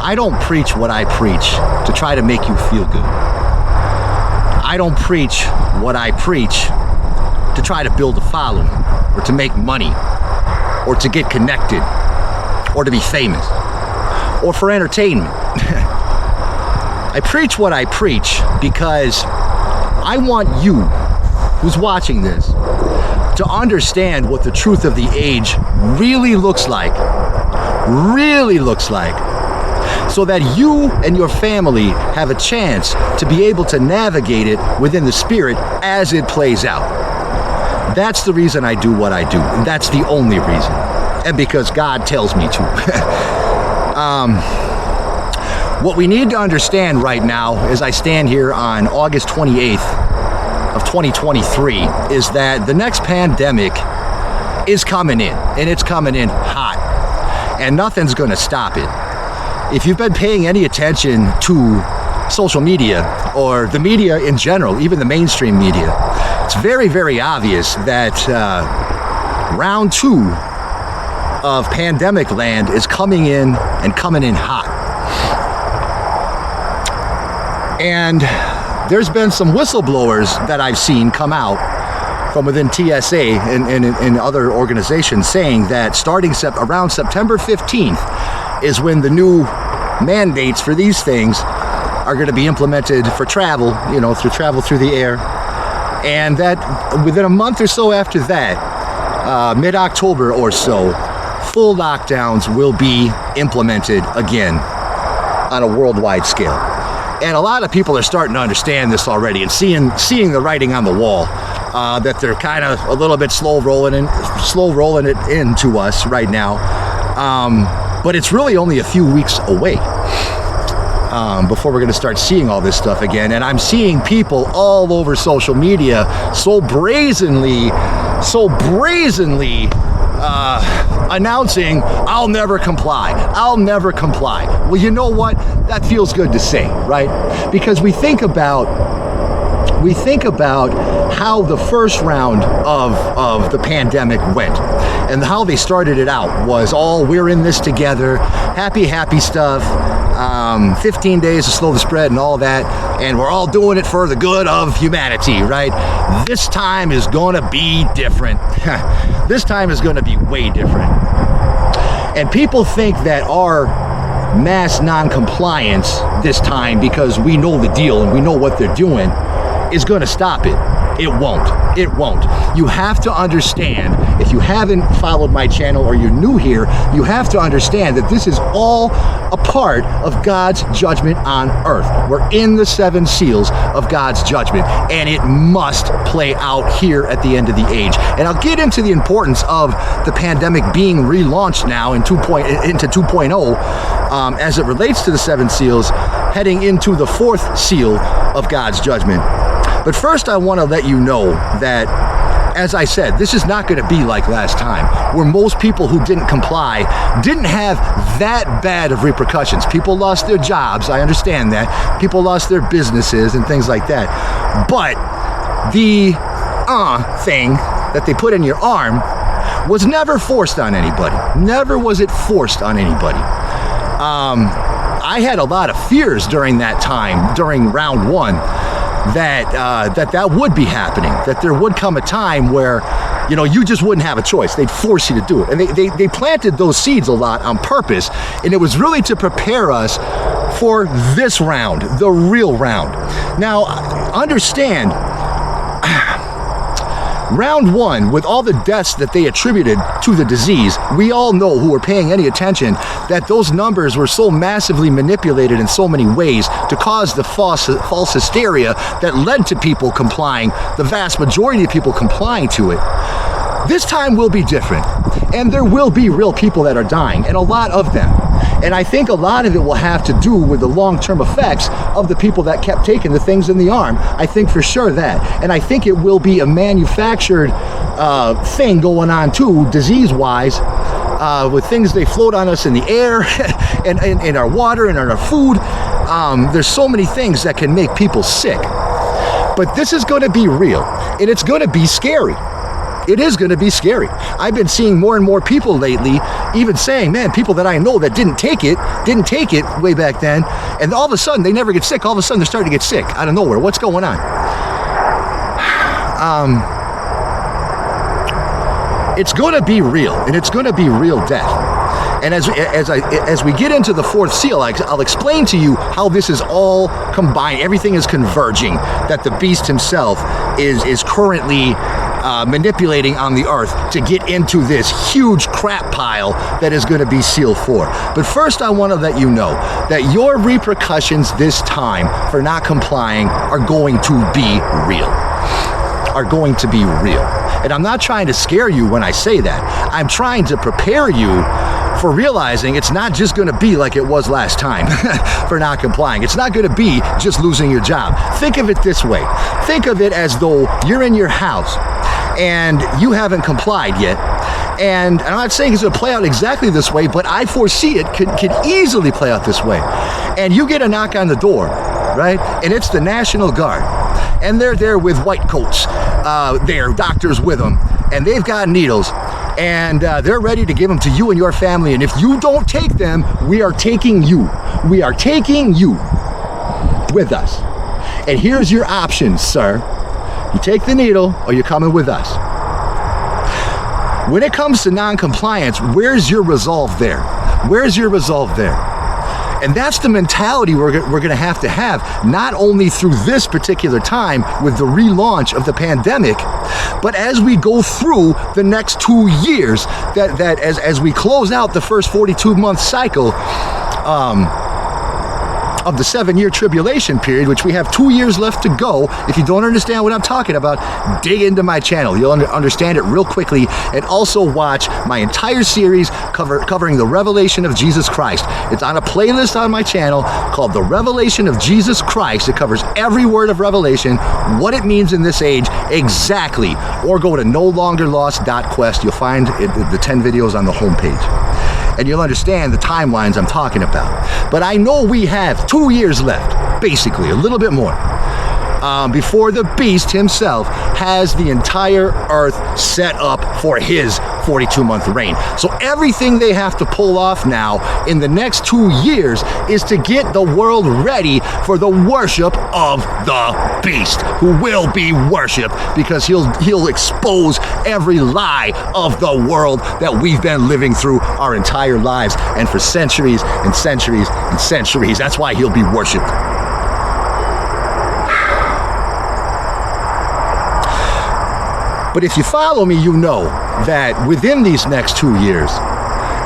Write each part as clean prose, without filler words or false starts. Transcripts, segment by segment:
I don't preach what I preach to try to make you feel good. I don't preach what I preach to try to build a following, or to make money, or to get connected, or to be famous, or for entertainment. I preach what I preach because I want you, who's watching this, to understand what the truth of the age really looks like, so that you and your family have a chance to be able to navigate it within the spirit as it plays out. That's the reason I do what I do, and that's the only reason, and because God tells me to. What we need to understand right now, as I stand here on August 28th of 2023, is that the next pandemic is coming in, and it's coming in hot, and nothing's going to stop it. If you've been paying any attention to social media, or the media in general, even the mainstream media, it's very, very obvious that round 2 of pandemic land is coming in, and coming in hot. And there's been some whistleblowers that I've seen come out from within TSA and other organizations saying that starting around September 15th is when the new mandates for these things are going to be implemented for travel, through the air. And that within a month or so after that, mid-October or so, full lockdowns will be implemented again on a worldwide scale. And a lot of people are starting to understand this already, and seeing the writing on the wall, that they're kind of a little bit slow rolling it into us right now. But it's really only a few weeks away before we're going to start seeing all this stuff again. And I'm seeing people all over social media so brazenly announcing, I'll never comply. Well, you know what? That feels good to say, right? Because we think about how the first round of the pandemic went, and how they started it out was all, we're in this together, happy stuff, 15 days to slow the spread and all that, and we're all doing it for the good of humanity, right? This time is going to be different. This time is going to be way different. And people think that our mass non-compliance this time, because we know the deal and we know what they're doing, is going to stop it. It won't. You have to understand, if you haven't followed my channel or you're new here, you have to understand that this is all a part of God's judgment on earth. We're in the 7 seals of God's judgment, and it must play out here at the end of the age. And I'll get into the importance of the pandemic being relaunched now into 2.0 as it relates to the 7 seals, heading into the 4th seal of God's judgment. But first, I want to let you know that, as I said, this is not going to be like last time, where most people who didn't comply didn't have that bad of repercussions. People lost their jobs, I understand that. People lost their businesses and things like that. But the thing that they put in your arm was never forced on anybody. Never was it forced on anybody. I had a lot of fears during that time, during round 1, that would be happening, that there would come a time where, you just wouldn't have a choice. They'd force you to do it. And they planted those seeds a lot on purpose, and it was really to prepare us for this round, the real round. Now, understand, round 1, with all the deaths that they attributed to the disease, we all know, who are paying any attention, that those numbers were so massively manipulated in so many ways to cause the false hysteria that led to people complying, the vast majority of people complying to it. This time will be different, and there will be real people that are dying, and a lot of them. And I think a lot of it will have to do with the long-term effects of the people that kept taking the things in the arm. I think for sure that. And I think it will be a manufactured thing going on too, disease-wise, with things they float on us in the air, and in our water, and in our food. There's so many things that can make people sick. But this is going to be real, and it's going to be scary. It is going to be scary. I've been seeing more and more people lately even saying, man, people that I know that didn't take it way back then, and all of a sudden they never get sick. All of a sudden they're starting to get sick out of nowhere. What's going on? It's going to be real, and it's going to be real death. And as we get into the fourth seal, I'll explain to you how this is all combined. Everything is converging, that the beast himself is currently manipulating on the earth to get into this huge crap pile that is going to be seal 4. But first I want to let you know that your repercussions this time for not complying are going to be real. And I'm not trying to scare you when I say that. I'm trying to prepare you for realizing it's not just going to be like it was last time for not complying. It's not going to be just losing your job. Think of it this way. Think of it as though you're in your house and you haven't complied yet. And I'm not saying it's going to play out exactly this way, but I foresee it could easily play out this way. And you get a knock on the door, right? And it's the National Guard. And they're there with white coats. They're doctors with them. And they've got needles. And they're ready to give them to you and your family. And if you don't take them, we are taking you. We are taking you with us. And here's your options, sir. You take the needle or you're coming with us. When it comes to non-compliance, where's your resolve there? Where's your resolve there? And that's the mentality we're going to have, not only through this particular time with the relaunch of the pandemic, but as we go through the next 2 years, that as we close out the first 42-month cycle of the 7-year tribulation period, which we have 2 years left to go. If you don't understand what I'm talking about, dig into my channel. You'll understand it real quickly. And also watch my entire series covering the revelation of Jesus Christ. It's on a playlist on my channel called The Revelation of Jesus Christ. It covers every word of Revelation, what it means in this age exactly. Or go to nolongerlost.quest. You'll find the 10 videos on the homepage. And you'll understand the timelines I'm talking about. But I know we have 2 years left, basically, a little bit more, before the beast himself has the entire earth set up for his 42-month reign. So everything they have to pull off now in the next 2 years is to get the world ready for the worship of the beast, who will be worshipped because he'll expose every lie of the world that we've been living through our entire lives and for centuries and centuries and centuries. That's why he'll be worshipped. But if you follow me, you know that within these next 2 years,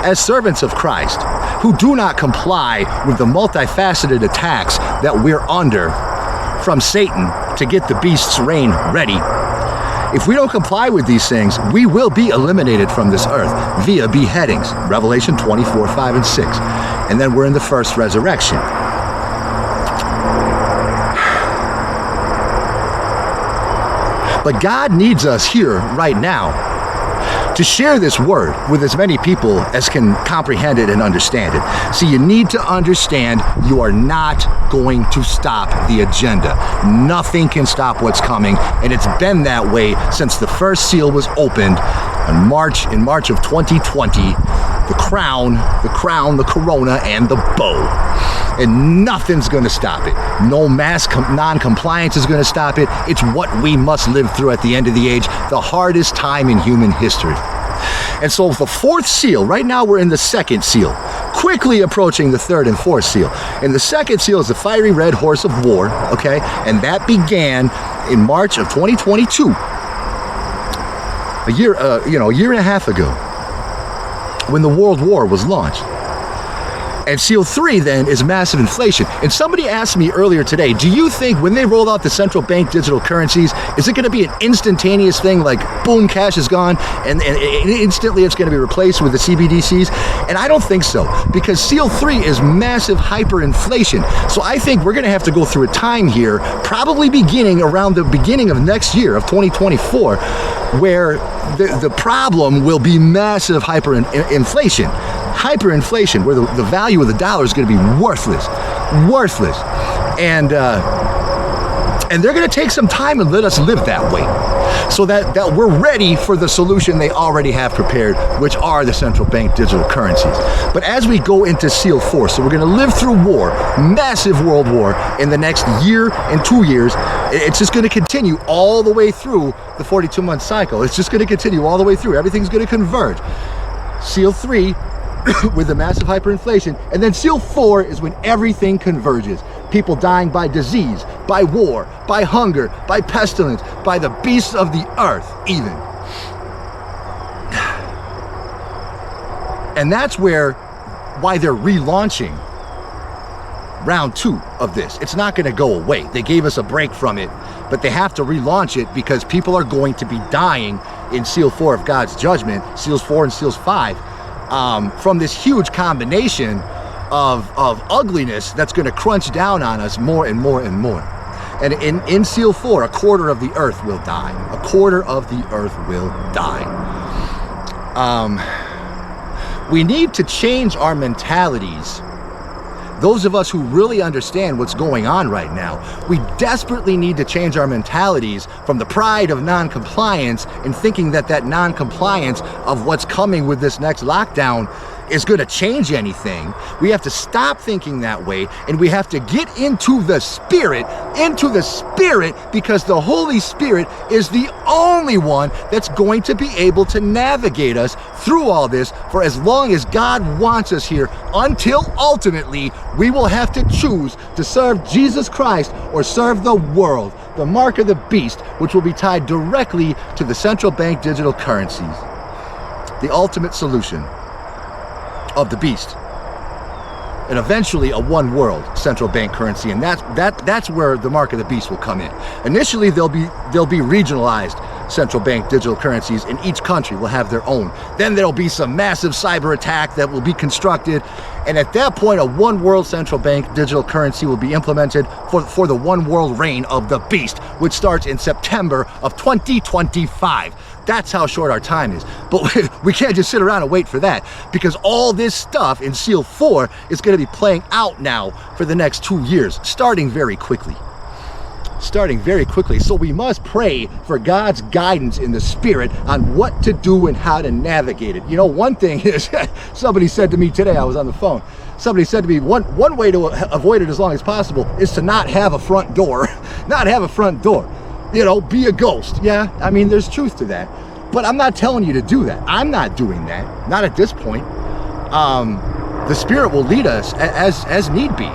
as servants of Christ, who do not comply with the multifaceted attacks that we're under from Satan to get the beast's reign ready, if we don't comply with these things, we will be eliminated from this earth via beheadings, Revelation 24, 5, and 6. And then we're in the first resurrection. But God needs us here right now to share this word with as many people as can comprehend it and understand it. See, you need to understand you are not going to stop the agenda. Nothing can stop what's coming, and it's been that way since the first seal was opened in March of 2020. The crown, the corona, and the bow. And nothing's going to stop it. No mass non-compliance is going to stop it. It's what we must live through at the end of the age, the hardest time in human history. And so the fourth seal, right now we're in the second seal, quickly approaching the third and fourth seal. And the second seal is the fiery red horse of war, okay? And that began in March of 2022, a year and a half ago, when the World War was launched. And seal 3 then is massive inflation. And somebody asked me earlier today, do you think when they roll out the central bank digital currencies, is it going to be an instantaneous thing like boom, cash is gone and instantly it's going to be replaced with the CBDCs? And I don't think so, because seal 3 is massive hyperinflation. So I think we're going to have to go through a time here, probably beginning around the beginning of next year of 2024, where the problem will be massive hyperinflation. Hyperinflation, where the value of the dollar is going to be worthless. And they're going to take some time and let us live that way. so that we're ready for the solution they already have prepared, which are the central bank digital currencies. But as we go into Seal 4, so we're going to live through war, massive world war, in the next year and 2 years. It's just going to continue all the way through the 42-month cycle. It's just going to continue all the way through. Everything's going to converge. Seal 3 with the massive hyperinflation, and then Seal 4 is when everything converges. People dying by disease, by war, by hunger, by pestilence, by the beasts of the earth even. And that's why they're relaunching round 2 of this. It's not going to go away. They gave us a break from it, but they have to relaunch it because people are going to be dying in Seal 4 of God's judgment, Seals 4 and Seals 5, from this huge combination of ugliness that's going to crunch down on us more and more and more. And in Seal 4, a quarter of the earth will die. A quarter of the earth will die. We need to change our mentalities. Those of us who really understand what's going on right now, we desperately need to change our mentalities from the pride of non-compliance and thinking that non-compliance of what's coming with this next lockdown is going to change anything. We have to stop thinking that way, and we have to get into the Spirit, because the Holy Spirit is the only one that's going to be able to navigate us through all this for as long as God wants us here, until ultimately we will have to choose to serve Jesus Christ or serve the world, the mark of the beast, which will be tied directly to the central bank digital currencies. The ultimate solution of the beast, and eventually a one world central bank currency, and that's where the mark of the beast will come in. Initially, they'll be regionalized central bank digital currencies, and each country will have their own. Then there'll be some massive cyber attack that will be constructed, and at that point, a one world central bank digital currency will be implemented for the one world reign of the beast, which starts in September of 2025. That's how short our time is. But we can't just sit around and wait for that, because all this stuff in Seal 4 is going to be playing out now for the next 2 years, starting very quickly. So we must pray for God's guidance in the Spirit on what to do and how to navigate it. You know, one thing is, somebody said to me today, I was on the phone, somebody said to me, one way to avoid it as long as possible is to not have a front door. Not have a front door. You know, be a ghost. Yeah, I mean, there's truth to that. But I'm not telling you to do that. I'm not doing that. Not at this point. The Spirit will lead us as need be,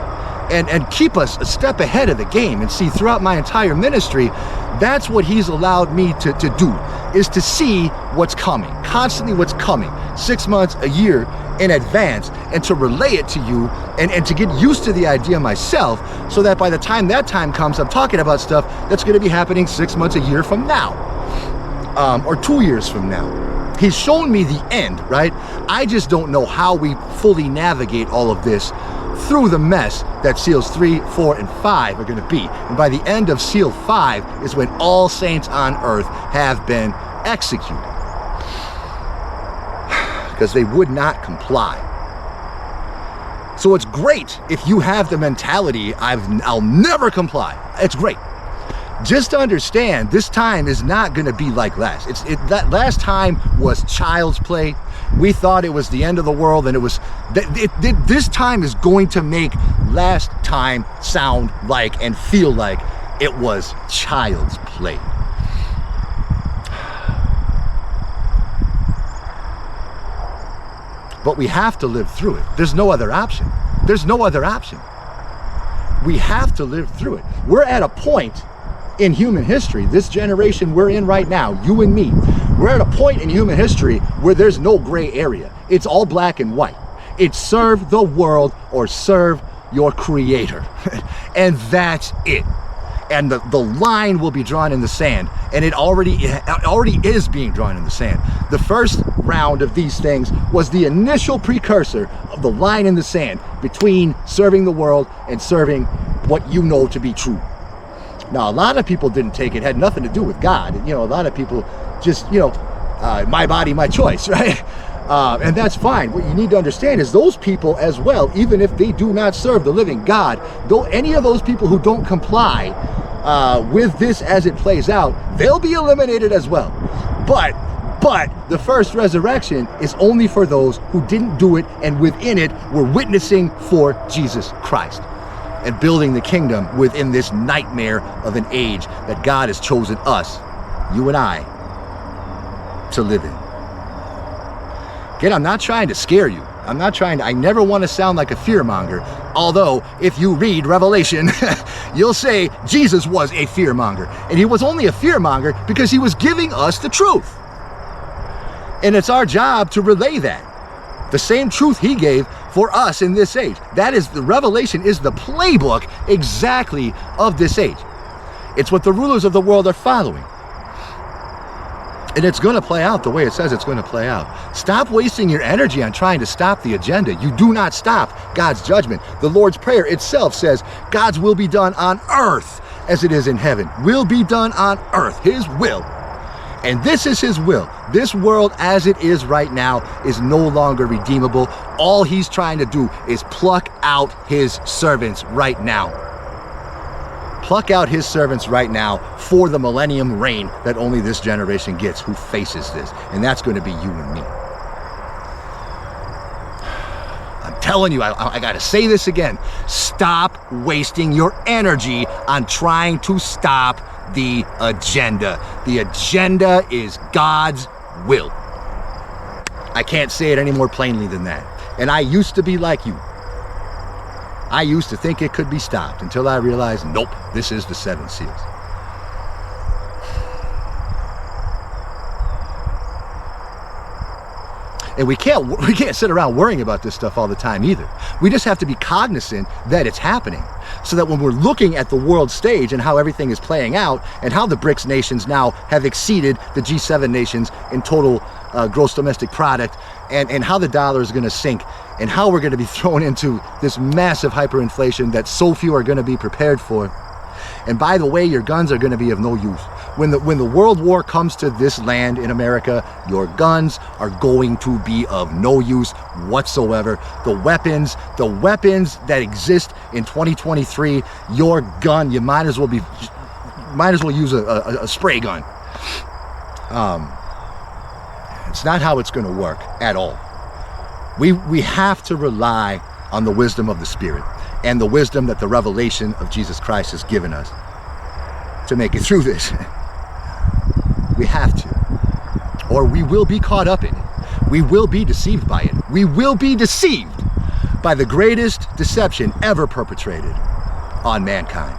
and keep us a step ahead of the game. And see, throughout my entire ministry, that's what He's allowed me to do, is to see what's coming, constantly what's coming, 6 months, a year in advance, and to relay it to you, and to get used to the idea myself, so that by the time that time comes, I'm talking about stuff that's going to be happening 6 months, a year from now, or 2 years from now. He's shown me the end, right? I just don't know how we fully navigate all of this through the mess that Seals 3, 4, and 5 are going to be. And by the end of Seal 5 is when all saints on earth have been executed, because they would not comply. So it's great if you have the mentality, I'll never comply. It's great. Just to understand, this time is not going to be like last. That last time was child's play. We thought it was the end of the world, and this time is going to make last time sound like and feel like it was child's play. But we have to live through it. There's no other option. We have to live through it. We're at a point in human history, this generation we're in right now, you and me, we're at a point in human history where there's no gray area. It's all black and white. It's serve the world or serve your Creator. And that's it. And the line will be drawn in the sand, and it already is being drawn in the sand. The first round of these things was the initial precursor of the line in the sand between serving the world and serving what you know to be true. Now, a lot of people didn't take it, had nothing to do with God. You know, a lot of people just, my body, my choice, right? And that's fine. What you need to understand is those people as well, even if they do not serve the living God, though any of those people who don't comply with this as it plays out, they'll be eliminated as well. But the first resurrection is only for those who didn't do it, and within it were witnessing for Jesus Christ and building the kingdom within this nightmare of an age that God has chosen us, you and I, to live in. Again, I'm not trying to scare you. I never want to sound like a fearmonger. Although, if you read Revelation, you'll say Jesus was a fearmonger. And he was only a fearmonger because he was giving us the truth. And it's our job to relay that. The same truth he gave for us in this age. That is, the Revelation is the playbook exactly of this age. It's what the rulers of the world are following. And it's going to play out the way it says it's going to play out. Stop wasting your energy on trying to stop the agenda. You do not stop God's judgment. The Lord's Prayer itself says God's will be done on earth as it is in heaven. Will be done on earth, his will. And this is his will. This world as it is right now is no longer redeemable. All he's trying to do is pluck out his servants right now. Pluck out his servants right now for the millennium reign that only this generation gets who faces this. And that's going to be you and me. I'm telling you, I got to say this again. Stop wasting your energy on trying to stop the agenda. The agenda is God's will. I can't say it any more plainly than that. And I used to be like you. I used to think it could be stopped until I realized, nope, this is the 7 seals. And we can't sit around worrying about this stuff all the time either. We just have to be cognizant that it's happening, so that when we're looking at the world stage and how everything is playing out, and how the BRICS nations now have exceeded the G7 nations in total gross domestic product, and how the dollar is going to sink, and how we're going to be thrown into this massive hyperinflation that so few are going to be prepared for. And by the way, your guns are going to be of no use. When the world war comes to this land in America, your guns are going to be of no use whatsoever. The weapons that exist in 2023, your gun, you might as well use a spray gun. It's not how it's going to work at all. We have to rely on the wisdom of the Spirit and the wisdom that the revelation of Jesus Christ has given us to make it through this. We have to, or we will be caught up in it. We will be deceived by it. We will be deceived by the greatest deception ever perpetrated on mankind.